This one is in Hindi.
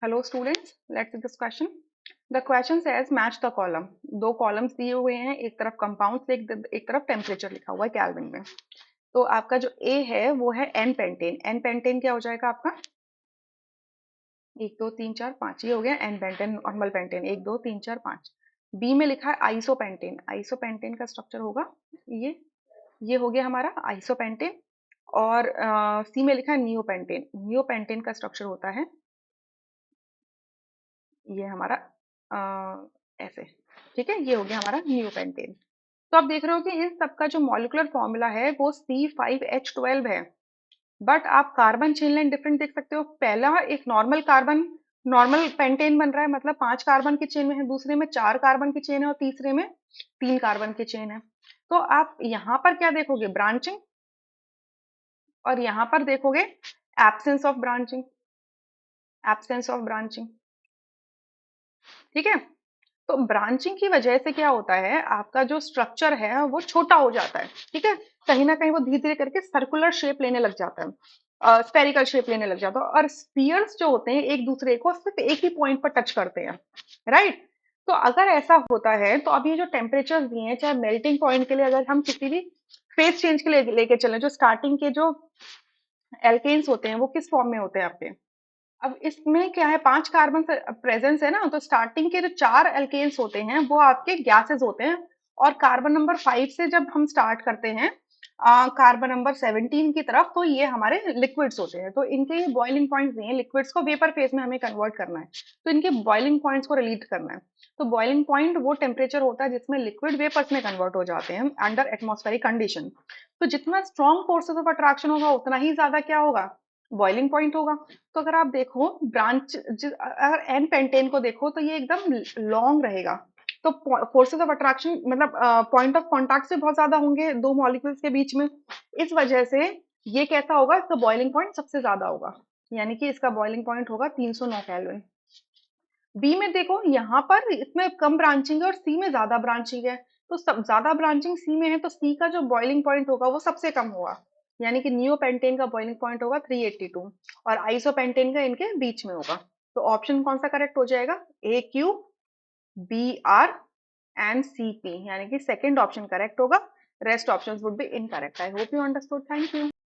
Hello students, let's see this question. The question says match the column. दो कॉलम्स दिए हुए हैं, एक तरफ कंपाउंड्स एक तरफ टेम्परेचर लिखा हुआ है केल्विन में। तो आपका जो ए है वो है एन पेंटेन। एन पेंटेन क्या हो जाएगा आपका? 1 2 3 4 5, ये हो गया n pentane, normal pentane 1 2 3 4 5। B में लिखा है आइसोपेंटेन। आइसोपेंटेन का स्ट्रक्चर होगा ये ये हो गया हमारा आइसोपेंटेन। और सी में लिखा है नियोपेंटेन। नियोपेंटेन का स्ट्रक्चर होता है ये हमारा ऐसे। ठीक है, ये हो गया हमारा न्यूपेंटेन। तो आप देख रहे हो कि इन सबका जो मॉलिक्यूलर फॉर्मूला है वो C5H12 है। बट आप कार्बन चेन लाइन डिफरेंट देख सकते हो। पहला एक नॉर्मल कार्बन, नॉर्मल पेंटेन बन रहा है, मतलब 5 कार्बन की चेन में है, दूसरे में 4 कार्बन की चेन है और तीसरे में 3 कार्बन की चेन है। तो आप यहाँ पर क्या देखोगे? ब्रांचिंग। और यहाँ पर देखोगे absence of branching. Absence of branching. ठीक है, तो ब्रांचिंग की वजह से क्या होता है, आपका जो स्ट्रक्चर है वो छोटा हो जाता है। ठीक है, कहीं ना कहीं वो धीरे धीरे करके सर्कुलर शेप लेने लग जाता है, स्फेरिकल शेप लेने लग जाता है। और स्पीयर्स जो होते हैं एक दूसरे को सिर्फ एक ही पॉइंट पर टच करते हैं, राइट। तो अगर ऐसा होता है तो अब ये जो टेम्परेचर दिए हैं, चाहे मेल्टिंग पॉइंट के लिए अगर हम किसी भी फेज चेंज के लिए लेके चलें, जो स्टार्टिंग के जो एल्केन्स होते हैं वो किस फॉर्म में होते हैं आपके? अब इसमें क्या है, 5 कार्बन प्रेजेंस है ना, तो स्टार्टिंग के जो 4 एल्केन्स होते हैं वो आपके गैसेस होते हैं। और कार्बन नंबर 5 से जब हम स्टार्ट करते हैं कार्बन नंबर 17 की तरफ, तो ये हमारे लिक्विड्स होते हैं। तो इनके बॉइलिंग पॉइंट्स दिए हैं, लिक्विड्स को वेपर फेज में हमें कन्वर्ट करना है, तो इनके बॉइलिंग पॉइंट्स को रिलीज करना है। तो बॉइलिंग पॉइंट वो टेम्परेचर होता है जिसमें लिक्विड वेपर्स में कन्वर्ट हो जाते हैं अंडर एटमॉस्फेरिक कंडीशन। तो जितना स्ट्रॉन्ग फोर्सेस ऑफ अट्रैक्शन होगा उतना ही ज्यादा क्या होगा? बॉइलिंग पॉइंट होगा। तो अगर आप देखो अगर एन पेंटेन को देखो तो ये एकदम लॉन्ग रहेगा। तो फोर्सेस ऑफ अट्रैक्शन मतलब पॉइंट ऑफ कांटेक्ट से बहुत ज्यादा होंगे दो मॉलिक्यूल्स के बीच में। इस वजह से ये कैसा होगा, इसका बॉइलिंग पॉइंट सबसे ज्यादा होगा, यानी कि इसका बॉइलिंग पॉइंट होगा 309 केल्विन। बी में देखो यहाँ पर इसमें कम ब्रांचिंग है और सी में ज्यादा ब्रांचिंग है। तो सब ज्यादा ब्रांचिंग सी में है, तो सी का जो बॉइलिंग पॉइंट होगा वो सबसे कम होगा, यानी कि नियोपेंटेन का बॉइलिंग पॉइंट होगा 382 और आइसोपेंटेन का इनके बीच में होगा। तो ऑप्शन कौन सा करेक्ट हो जाएगा? AQ BR एंड CP, यानी कि सेकंड ऑप्शन करेक्ट होगा। Rest options would be incorrect. I hope you understood. Thank you.